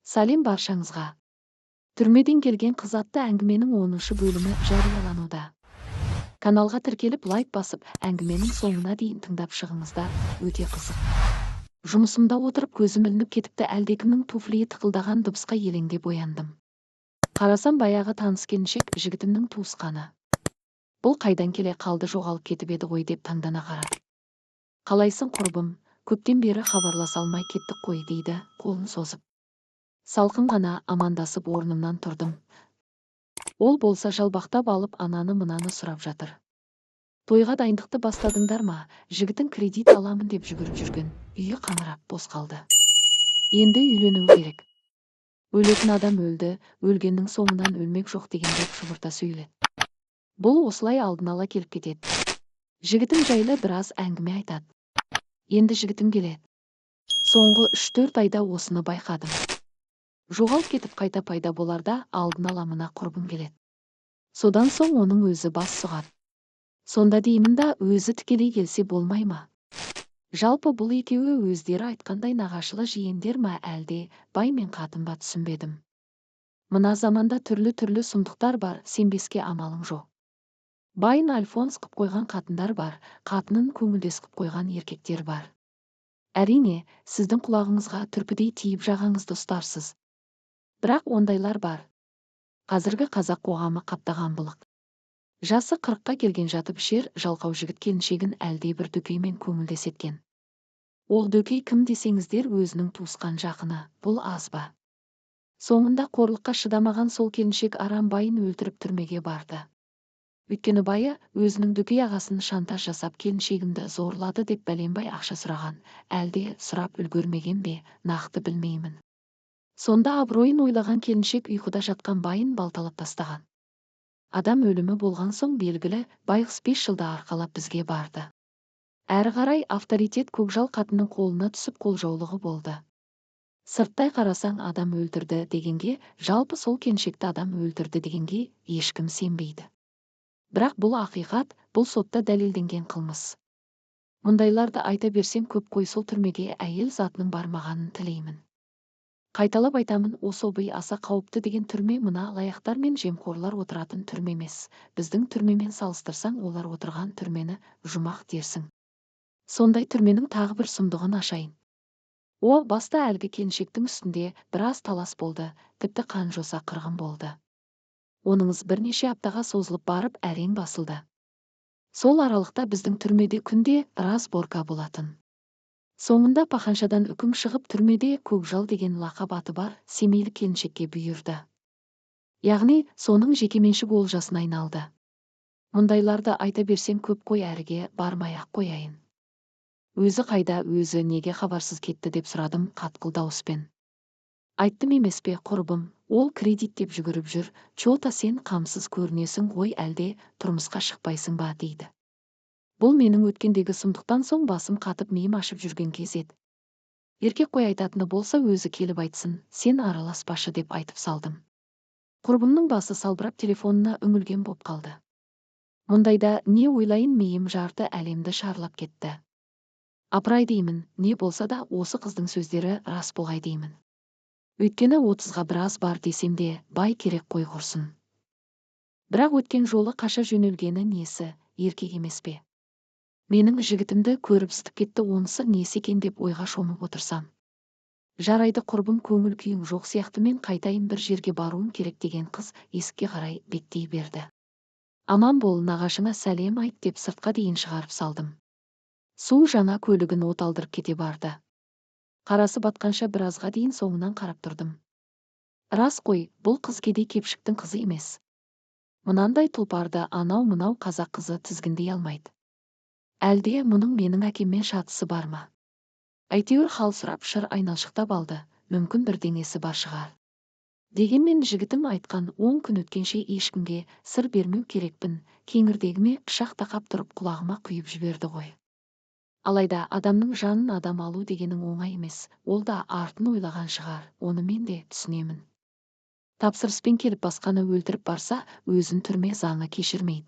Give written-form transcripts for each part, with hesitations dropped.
Сәлем баршаңызға. Түрмеден келген қыз атты әңгіменің 10-шы бөлімі жариялануда. Каналға тіркеліп лайк басып, әңгіменің соңына дейін тыңдап шығыңыздар, өте қызық. Жұмысымда отырып көзім ілініп кетіпті, әлдекімнің туфлиі тықылдаған дыбысқа елеңдеп ояндым. Қарасам баяғы таныс келіншек, жігітімнің туысқаны. Бұл қайдан келе қалды, жоғалып кетіп еді ғой деп таңдана қарады. Қалайсың құрбым, көптен бері хабарласа алмай кеттік қой дейді, қолын созып. Салқын ғана амандасып орнымнан тұрдым. Ол болса жалбақтап алып ананы-мынаны сұрап жатыр. Тойға дайындықты бастадыңдар ма? Жігітің кредит аламын деп жүгіріп жүрген. Үйі қаңырап бос қалды. Енді үйлену керек. Өлетін адам өлді, өлгеннің соңынан өлмек жоқ дегендей шұбырта сөйледі. Бұл осылай алдын ала келіп кетеді. Жігітім жайлы біраз әңгіме айтады. Енді жігітім келеді. Соңғы 3-4 айда осыны байқадым. Жоғалып кетіп қайта пайда боларда алдын ала мына құрбым келеді. Содан соң оның өзі бас сұғады. Сонда деймін да, өзі тікелей келсе болмай ма? Жалпы бұл екеуі өздері айтқандай нағашылы жиендер ма, әлде бай мен қатын ба, түсінбедім. Мына заманда түрлі сұмдықтар бар, сенбеске амалың жоқ. Байын альфонс қып қойған қатындар бар, қатынын көңілдес қып қойған еркектер бар. Әрине, сіздің құлағыңызға түрпідей тиіп жағаңызды ұстарсыз. Бірақ ондайлар бар. Қазіргі қазақ қоғамы қаптаған былық. Жасы 40-қа келген жатып ішер жалқау жігіт келіншегін әлде бір дөкеймен көңілдес еткен. Ол дөкей кім десеңіздер, өзінің туысқан жақыны. Бұл аз ба? Соңында қорлыққа шыдамаған сол келіншек арам байын өлтіріп түрмеге барды. Өйткені байы өзінің дөкей ағасын шантаж жасап келіншегімді зорлады деп бәленбай ақша сұраған. Әлде сұрап үлгермеген бе, нақты білмеймін. Сонда абыройын ойлаған келіншек ұйқыда жатқан байын балталап тастаған. Адам өлімі болған соң белгілі, байғұс 5 жылда арқалап бізге барды. Әрі қарай авторитет көкжал қатынның қолына түсіп қолжаулығы болды. Сырттай қарасаң адам өлтірді дегенге, жалпы сол келіншекті адам өлтірді дегенге ешкім сенбейді. Бірақ бұл ақиқат, бұл сотта дәлелденген қылмыс. Мұндайларды айта берсем көп қой, сол түрмеге әйел затының бармағанын тілеймін. Қайталап айтамын, осы обый аса қауіпті деген түрме мына алаяқтар мен жемқорлар отыратын түрме емес. Біздің түрмемен салыстырсаң, олар отырған түрмені жұмақ дерсің. Сондай түрменің тағы бір сұмдығын ашайын. Ол баста әлгі келіншектің үстінде біраз талас болды, тіпті қан жоса қырғын болды. Оныңыз бірнеше аптаға созылып барып әрең басылды. Сол аралықта біздің түрмеде күнде разборка болатын. Соңында паханшадан үкім шығып, түрмеде көкжал деген лақап аты бар семейлік келіншекке бұйырды. Яғни соның жекеменшік олжасына айналды. Мұндайларды айта берсем көп қой, әріге бармай-ақ қояйын. Өзі қайда, өзі неге хабарсыз кетті деп сұрадым қатқыл дауыспен. Айттым емес пе құрбым, ол кредит деп жүгіріп жүр, чота сен қамсыз көрінесің ғой, әлде тұрмысқа шықпайсың ба дейді. Бұл менің өткендегі сұмдықтан соң басым қатып миым ашып жүрген кез еді. Еркек қой, айтатыны болса өзі келіп айтсын, сен араласпашы деп айтып салдым. Құрбымның басы салбырап телефонына үңілген боп қалды. Мұндайда не ойлайын, миым жарты әлемді шарлап кетті. Апырай деймін, не болса да осы қыздың сөздері рас болғай деймін. Өйткені 30-ға біраз бар десем де, бай керек қой құрсын. Бірақ өткен жолы қаша жөнелгені несі, еркек емес пе? Менің жігітімді көріп ыстып кетті, онысы несі екен деп ойға шомып отырсам. Жарайды құрбым, көңіл күйің жоқ сияқты, мен қайтайын, бір жерге баруым керек деген қыз есікке қарай беттей берді. Аман бол, нағашыңа сәлем айт деп сыртқа дейін шығарып салдым. Су жаңа көлігін оталдырып кете барды. Қарасы батқанша біразға дейін соңынан қарап тұрдым. Рас қой, бұл қыз кедей кепшіктің қызы емес. Мынандай тұлпарды анау-мынау қазақ қызы тізгіндей алмайды. Әлде мұның менің әкеммен шатысы бар ма? Әйтеуір хал сұрап шыр айналшықтап алды, мүмкін бірдеңесі бар шығар. Дегенмен жігітім айтқан 10 күн өткенше ешкімге сыр бермеу керекпін, кеңірдегіме пышақ тақап тұрып құлағыма құйып жіберді ғой. Алайда адамның жанын адам алу дегенің оңай емес, ол да артын ойлаған шығар, оны мен де түсінемін. Тапсырыспен келіп басқаны өлтіріп барса, өзін түрме заңы кешірмейді.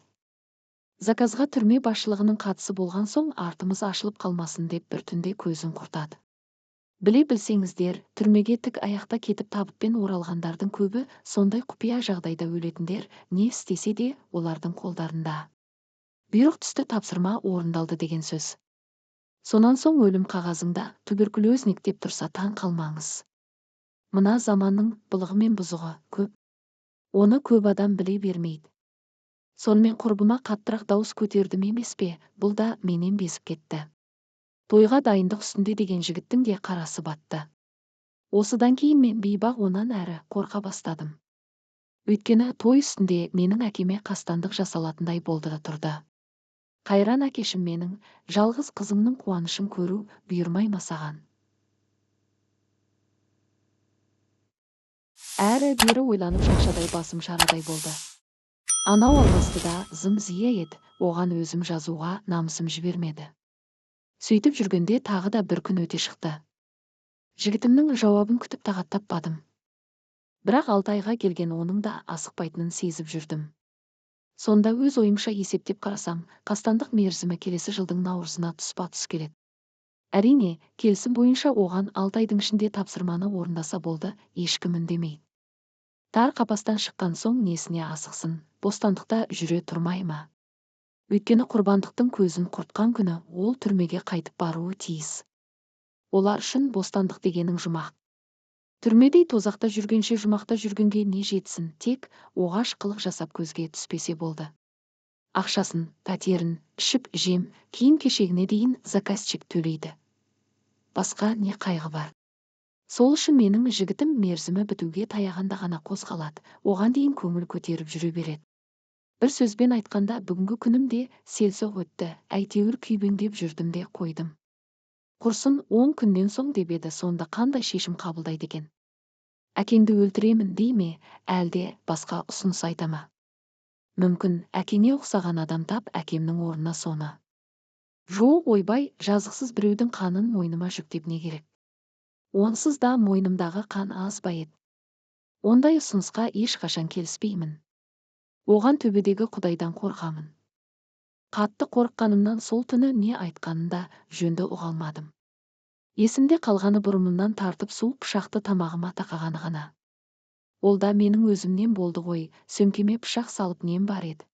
Заказға түрме басшылығының қатысы болған соң артымыз ашылып қалмасын деп бір түнде көзін құртады. Біле білсеңіздер, түрмеге тік аяқта кетіп табытпен оралғандардың көбі сондай құпия жағдайда өлетіндер, не істесе де олардың қолдарында. Бұйрық түсті, тапсырма орындалды деген сөз. Сонан соң өлім қағазыңда туберкулезник деп тұрса таң қалмаңыз. Мына заманның былығы мен бұзығы көп. Оны көп адам біле бермейді. Сонымен құрбыма қаттырақ дауыс көтердім емес пе, бұл да менен безіп кетті. Тойға дайындық үстінде деген жігіттің де қарасы батты. Осыдан кейін мен бейбақ онан әрі қорқа бастадым. Өйткені той үстінде менің әкеме қастандық жасалатындай болды да тұрды. Қайран әкешім, менің жалғыз қызыңның қуанышын көру бұйырмай ма саған? Әрі бері ойланып шақшадай басым шарадай болды. Анау алғыстыда зым-зия еді, оған өзім жазуға намысым жібермеді. Сөйтіп жүргенде тағы да бір күн өте шықты. Жігітімнің жауабын күтіп тағат таппадым. Бірақ 6 айға келген оның да асықпайтынын сезіп жүрдім. Сонда өз ойымша есептеп қарасам, қастандық мерзімі келесі жылдың наурызына тұспа-тұс келеді. Әрине, келісім бойынша оған 6 айдың ішінде тапсырманы орындаса болды, ешкім үндемейді. Тар қапастан шыққан соң несіне асықсын, бостандықта жүре тұрмай ма? Өйткені құрбандықтың көзін құртқан күні ол түрмеге қайтып баруы тиіс. Олар үшін бостандық дегенің жұмақ. Түрмедей тозақта жүргенше жұмақта жүргенге не жетсін, тек оғаш қылық жасап көзге түспесе болды. Ақшасын, пәтерін, ішіп жем, киім-кешегіне дейін заказчик төлейді. Басқа не қайғы бар? Сол үшін менің жігітім мерзімі бітуге таяғанда ғана қозғалады, оған дейін көңіл көтеріп жүре береді. Бір сөзбен айтқанда, бүгінгі күнім де селсоқ өтті, әйтеуір күйбеңдеп жүрдім де қойдым. Құрсын 10 күннен соң деп еді, сонда қандай шешім қабылдайды екен? Әкеңді өлтіремін дей ме, әлде басқа ұсыныс айта ма? Мүмкін әкеңе ұқсаған адам тап, әкемнің орнына соны. Жоқ, ойбай, жазықсыз біреудің қанын мойныма жүктеп не керек? Онсыз да мойнымдағы қан аз ба еді? Ондай ұсынысқа ешқашан келіспеймін. Оған төбедегі Құдайдан қорқамын. Қатты қорыққанымнан сол түні не айтқанын да жөнді ұға алмадым. Есімде қалғаны бұрымымнан тартып суық пышақты тамағыма тақағаны ғана. Ол да менің өзімнен болды ғой, сөмкеме пышақ салып нем бар еді.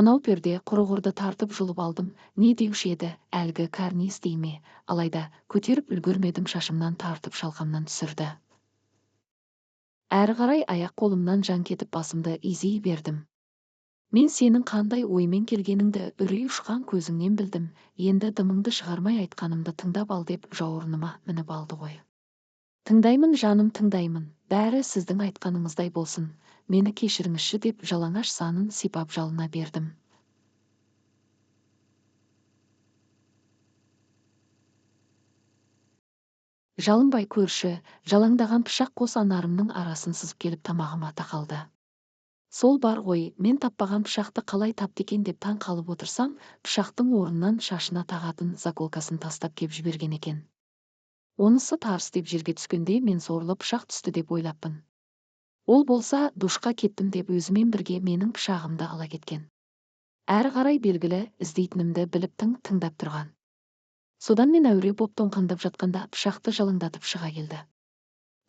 Анау перде құрғырды тартып жұлып алдым, не деуші еді, әлгі карниз дей ме, алайда көтеріп үлгермедім, шашымнан тартып шалқамнан түсірді. Әрі қарай аяқ қолымнан жан кетіп басымды изей бердім. Мен сенің қандай оймен келгеніңді үрей ұшқан көзіңнен білдім, енді дымыңды шығармай айтқанымды тыңдап ал деп жауырыныма мініп алды ғой. Тыңдаймын жаным, тыңдаймын, бәрі сіздің айтқаныңыздай болсын, мені кешіріңізші деп жалаңаш санын сипап жалына бердім. Жалынбай көрші, жалаңдаған пышақ қос анарымның арасын сызып келіп тамағыма тақалды. Сол бар ғой, мен таппаған пышақты қалай тапты екен деп таң қалып отырсам, пышақтың орнынан шашына тағатын заколкасын тастап кеп жіберген екен. Онысы тарс деп жерге түскенде мен сорлы пышақ түсті деп ойлаппын. Ол болса душқа кеттім деп өзімен бірге менің пышағымды ала кеткен. Әрі қарай белгілі іздейтінімді біліп тыңдап тұрған. Содан мен әуре боп тоңқаңдап жатқанда пышақты жалаңдатып шыға келді.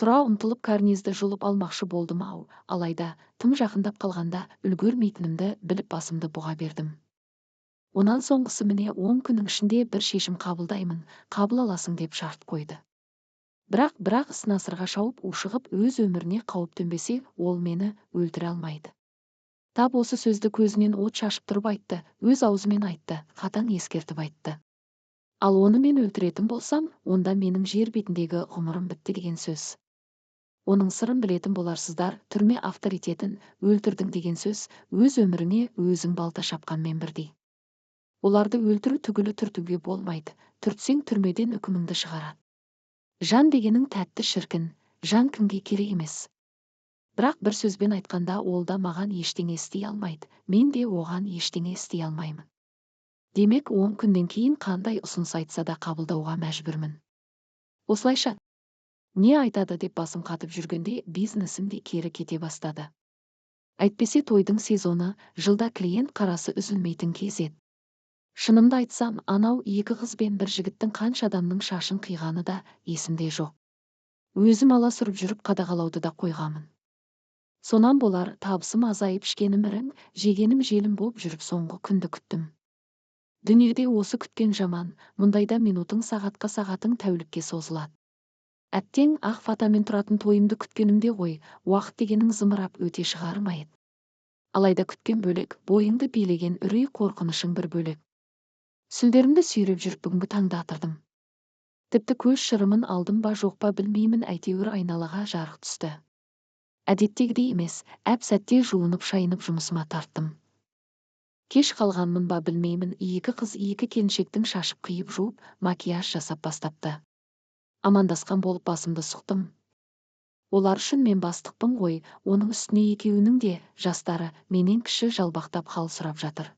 Тұра ұмтылып карнизді жұлып алмақшы болдым ау, алайда тым жақындап қалғанда үлгермейтінімді біліп басымды бұға бердім. Онан соңғысы міне 10 күннің ішінде бір шешім қабылдаймын, қабыл аласың деп шарт қойды. Бірақ ісін асырға шауып ушығып өз өміріне қауіп төнбесе, ол мені өлтіре алмайды. Тап осы сөзді көзінен от шашып тұрып айтты, өз аузымен айтты, қатаң ескертіп айтты. Ал оны мен өлтіретін болсам, онда менің жер бетіндегі ғұмырым бітті деген сөз. Оның сырын білетін боларсыздар, түрме авторитетін өлтірдің деген сөз, өз өміріне өзің балта шапқанмен бірдей. Оларды өлтіру түгілі түртуге болмайды, түртсең түрмеден үкіміңді шығарады. Жан дегенің тәтті шіркін, жан кімге керек емес. Бірақ бір сөзбен айтқанда, ол да маған ештеңе істей алмайды, мен де оған ештеңе істей алмаймын. Демек 10 күннен кейін қандай ұсыныс айтса да қабылдауға мәжбүрмін. Осылайша не айтады деп басым қатып жүргенде бизнесім де кері кете бастады. Әйтпесе тойдың сезоны, жылда клиент қарасы үзілмейтін кез еді. Шынымды айтсам, анау 2 қыз бен 1 жігіттің қанша адамның шашын қиғаны да есімде жоқ. Өзім аласұрып жүріп қадағалауды да қойғамын. Сонан болар табысым азайып ішкенім ірің, жегенім желім боп жүріп соңғы күнді күттім. Дүниеде осы күткен жаман, мұндайда минутың сағатқа, сағатың тәулікке созылады. Әттең ақ фатамен тұратын тойымды күткенімде ғой, уақыт дегенің зымырап өте шығармайды. Алайда күткен бөлек, бойыңды билеген үрей қорқынышың бір бөлек. Сүлдерімді сүйреп жүріп бүгінгі таңды атырдым. Тіпті көз шырымын алдым ба жоқ па білмеймін, әйтеуір айналаға жарық түсті. Әдеттегідей емес, әп сәтте жуынып шайынып жұмысыма тарттым. Кеш қалғанмын ба білмеймін, 2 қыз 2 келіншектің шашып қиып жуып, макияж жасап бастапты. Амандасқан болып басымды сұқтым. Олар үшін мен бастықпын ғой, оның үстіне екеуінің де жастары, менен кіші, жалбақтап хал сұрап жатыр.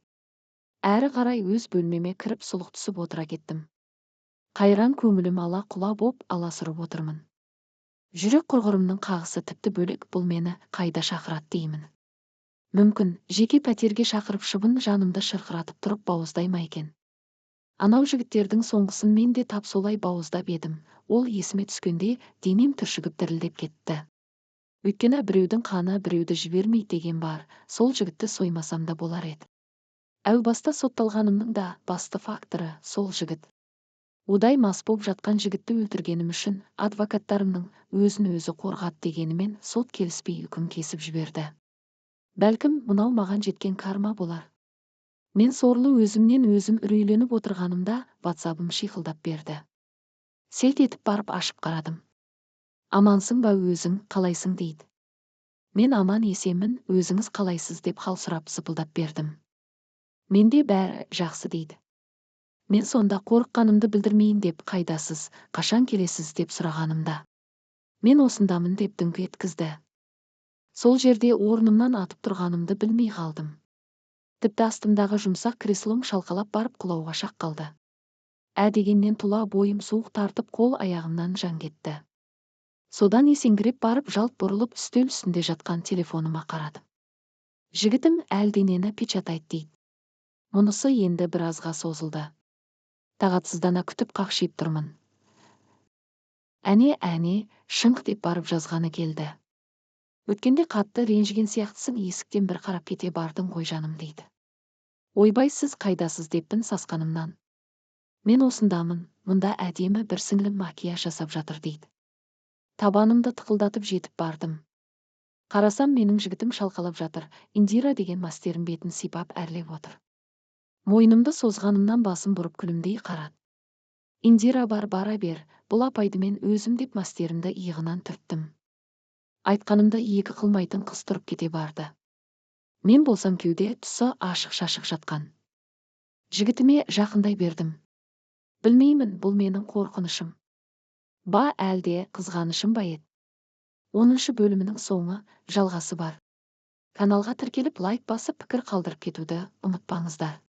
Әрі қарай өз бөлмеме кіріп сұлық түсіп отыра кеттім. Қайран көңілім ала құла боп аласұрып отырмын. Жүрек құрғырымның қағысы тіпті бөлек, бұл мені қайда шақырат деймін. Мүмкін жеке пәтерге шақырып шыбын жанымды шырқыратып тұрып бауыздай ма екен. Анау жігіттердің соңғысын мен де тап солай бауыздап едім. Ол есіме түскенде денем түршігіп дірілдеп кетті. Өйткені біреудің қаны біреуді жібермей деген бар, сол жігітті соймасам да болар еді. Әу баста сотталғанымның да басты факторы сол жігіт. Удай мас боп жатқан жігітті өлтіргенім үшін адвокаттарымның өзін өзі қорғат дегенімен сот келіспей үкім кесіп жіберді. Бәлкім мынау маған жеткен карма болар. Мен сорлы өзімнен өзім үрейленіп отырғанымда WhatsApp-ым шиқылдап берді. Селт етіп барып ашып қарадым. Амансың ба өзің, қалайсың дейді. Мен аман есемін, өзіңіз қалайсыз деп хал сұрап зыпылдап бердім. Менде бәрі жақсы дейді. Мен сонда қорыққанымды білдірмейін деп қайдасыз, қашан келесіз деп сұрағанымда. Мен осындамын деп дүңк еткізді. Сол жерде орнымнан атып тұрғанымды білмей қалдым. Тіпті астымдағы жұмсақ креслом шалқалап барып құлауға шақ қалды. Дегеннен тұла бойым суық тартып қол аяғымнан жан кетті. Содан есеңгіреп барып жалт бұрылып үстел үстінде жатқан телефоныма қарадым. Жігітім әлденені печатайды дейді. Мұнысы енді біразға созылды. Тағатсыздана күтіп қақшиып тұрмын. Әне, шыңқ деп барып жазғаны келді. Өткенде қатты ренжіген сияқтысың, есіктен бір қарап кете бардың ғой жаным дейді. Ойбай, сіз қайдасыз деппін сасқанымнан. Мен осындамын, мұнда әдемі бір сіңлім макияж жасап жатыр дейді. Табанымды тықылдатып жетіп бардым. Қарасам менің жігітім шалқалап жатыр, Индира деген мастерім бетін сипап әрлеп отыр. Мойнымды созғанымнан басым бұрып күлімдей қарады. Индира бара бер, бұл апайды мен өзім деп мастерімді иығынан түрттім. Айтқанымды екі қылмайтын қыз тұрып кете барды. Мен болсам кеуде тұсы ашық-шашық жатқан жігітіме жақындай бердім. Білмеймін, бұл менің қорқынышым ба әлде қызғанышым ба еді. 10 бөлімінің соңы жалғасы бар. Каналға тіркеліп лайк басып пікір қалдырып кетуді ұмытпаңыздар.